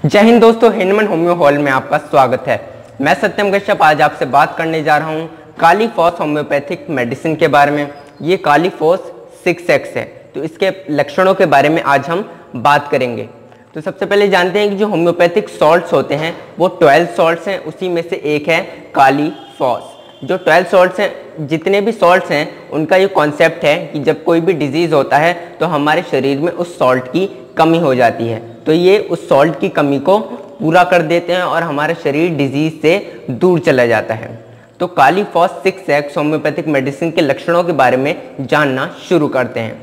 जय हिंद दोस्तों, हिंदमन homeo hall में आपका स्वागत है। मैं सत्यम कश्यप आज आपसे बात करने जा रहा हूं कालीफॉस होम्योपैथिक मेडिसिन के बारे में। ये कालीफॉस 6X है, तो इसके लक्षणों के बारे में आज हम बात करेंगे। तो सबसे पहले जानते हैं कि जो होम्योपैथिक सॉल्ट्स होते हैं वो 12 सॉल्ट्स हैं, उसी में से एक है कालीफॉस। जो 12 सॉल्ट्स हैं, जितने भी सॉल्ट्स हैं उनका ये कॉन्सेप्ट है कि जब कोई भी डिजीज़ होता है तो हमारे शरीर में उस सॉल्ट की कमी हो जाती है, तो ये उस सॉल्ट की कमी को पूरा कर देते हैं और हमारा शरीर डिजीज़ से दूर चला जाता है। तो कालीफॉस 6X होम्योपैथिक मेडिसिन के लक्षणों के बारे में जानना शुरू करते हैं।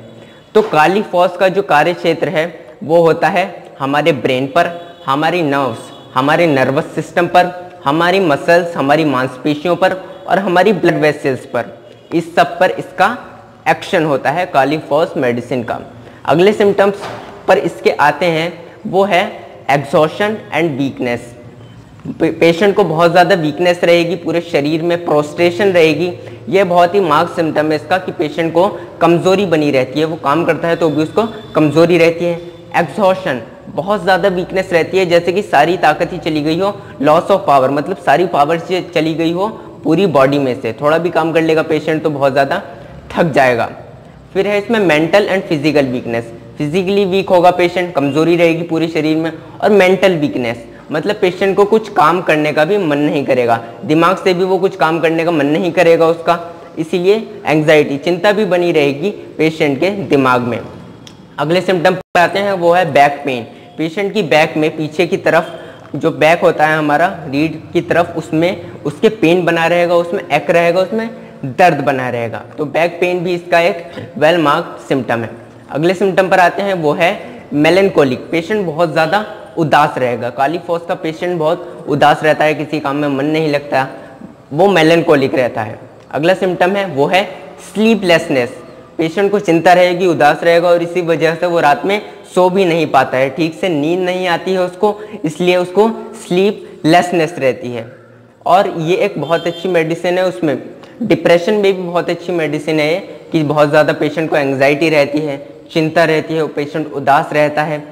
तो कालीफॉस का जो कार्य क्षेत्र है वो होता है हमारे ब्रेन पर, हमारी नर्व्स, हमारे नर्वस सिस्टम पर, हमारी मसल्स, हमारी मांसपेशियों पर और हमारी ब्लड वेसल्स पर। इस सब पर इसका एक्शन होता है कालीफॉस मेडिसिन का। अगले सिम्टम्स पर इसके आते हैं वो है एग्जॉशन एंड वीकनेस। पेशेंट को बहुत ज़्यादा वीकनेस रहेगी, पूरे शरीर में प्रोस्ट्रेशन रहेगी। ये बहुत ही मार्क सिम्टम है इसका कि पेशेंट को कमज़ोरी बनी रहती है, वो काम करता है तो भी उसको कमज़ोरी रहती है। एग्जॉशन, बहुत ज़्यादा वीकनेस रहती है, जैसे कि सारी ताकत ही चली गई हो। लॉस ऑफ पावर, मतलब सारी पावर से चली गई हो पूरी बॉडी में से। थोड़ा भी काम कर लेगा पेशेंट तो बहुत ज़्यादा थक जाएगा। फिर है इसमें mental and physical weakness. Physically weak होगा पेशेंट, कमज़ोरी रहेगी पूरे शरीर में। और मेंटल वीकनेस, मतलब पेशेंट को कुछ काम करने का भी मन नहीं करेगा, दिमाग से भी वो कुछ काम करने का मन नहीं करेगा उसका, इसीलिए एंग्जाइटी, चिंता भी बनी रहेगी पेशेंट के दिमाग में। अगले सिम्टम पर आते हैं वो है बैक पेन। पेशेंट की बैक में पीछे की तरफ जो बैक होता है हमारा रीढ़ की तरफ, उसमें उसके पेन बना रहेगा, उसमें एक रहेगा, उसमें दर्द बना रहेगा। तो बैक पेन भी इसका एक वेल मार्क्ड सिम्टम है। अगले सिम्टम पर आते हैं वो है मेलनकोलिक। पेशेंट बहुत ज़्यादा उदास रहेगा। कालीफॉस का पेशेंट बहुत उदास रहता है, किसी काम में मन नहीं लगता, वो मेलनकोलिक रहता है। अगला सिम्टम है वो है स्लीपलेसनेस। पेशेंट को चिंता रहेगी, उदास रहेगा और इसी वजह से वो रात में सो भी नहीं पाता है, ठीक से नींद नहीं आती है उसको, इसलिए उसको स्लीपलेसनेस रहती है। और ये एक बहुत अच्छी मेडिसिन है। उसमें डिप्रेशन में भी बहुत अच्छी मेडिसिन है कि बहुत ज़्यादा पेशेंट को एंग्जाइटी रहती है, चिंता रहती है, पेशेंट उदास रहता है,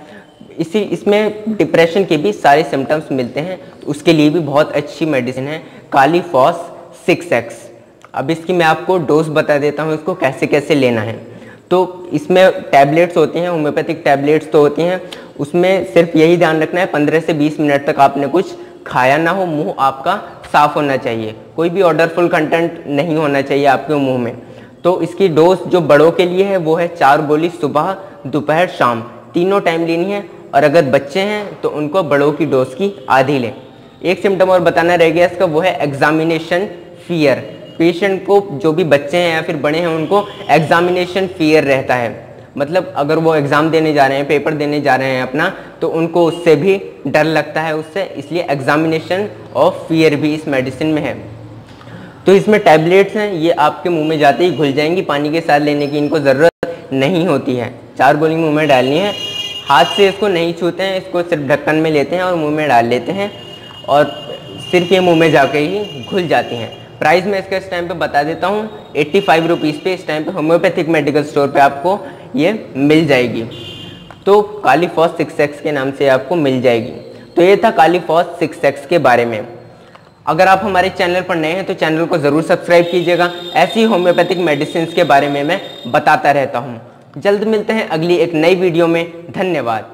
इसमें डिप्रेशन के भी सारे सिम्टम्स मिलते हैं, तो उसके लिए भी बहुत अच्छी मेडिसिन है कालीफॉस 6X। अब इसकी मैं आपको डोज बता देता हूँ, इसको कैसे कैसे लेना है। तो इसमें टैबलेट्स होती हैं, होम्योपैथिक टैबलेट्स तो होती हैं, उसमें सिर्फ यही ध्यान रखना है 15 से 20 मिनट तक आपने कुछ खाया ना हो, मुंह आपका साफ होना चाहिए, कोई भी ऑर्डरफुल कंटेंट नहीं होना चाहिए आपके मुंह में। तो इसकी डोज जो बड़ों के लिए है वो है 4 गोली सुबह, दोपहर, शाम, तीनों टाइम लेनी है। और अगर बच्चे हैं तो उनको बड़ों की डोज की आधी लें। एक सिम्टम और बताना रह गया इसका, वो है एग्जामिनेशन फियर। पेशेंट को, जो भी बच्चे हैं या फिर बड़े हैं, उनको एग्जामिनेशन फियर रहता है। मतलब अगर वो एग्ज़ाम देने जा रहे हैं, पेपर देने जा रहे हैं अपना, तो उनको उससे भी डर लगता है उससे, इसलिए एग्जामिनेशन ऑफ फियर भी इस मेडिसिन में है। तो इसमें टैबलेट्स हैं, ये आपके मुंह में जाते ही घुल जाएंगी, पानी के साथ लेने की इनको ज़रूरत नहीं होती है। 4 गोली मुंह में डालनी है, हाथ से इसको नहीं छूते हैं, इसको सिर्फ ढक्कन में लेते हैं और मुंह में डाल लेते हैं और सिर्फ ये मुंह में जाके ही घुल जाती हैं। प्राइस मैं इसका इस टाइम पे बता देता हूँ, 85 रुपीज़ पे इस टाइम पे होम्योपैथिक मेडिकल स्टोर पे आपको ये मिल जाएगी। तो कालीफॉस 6X के नाम से आपको मिल जाएगी। तो ये था कालीफॉस 6X के बारे में। अगर आप हमारे चैनल पर नए हैं तो चैनल को ज़रूर सब्सक्राइब कीजिएगा। ऐसी होम्योपैथिक मेडिसिन के बारे में मैं बताता रहता हूँ। जल्द मिलते हैं अगली एक नई वीडियो में। धन्यवाद।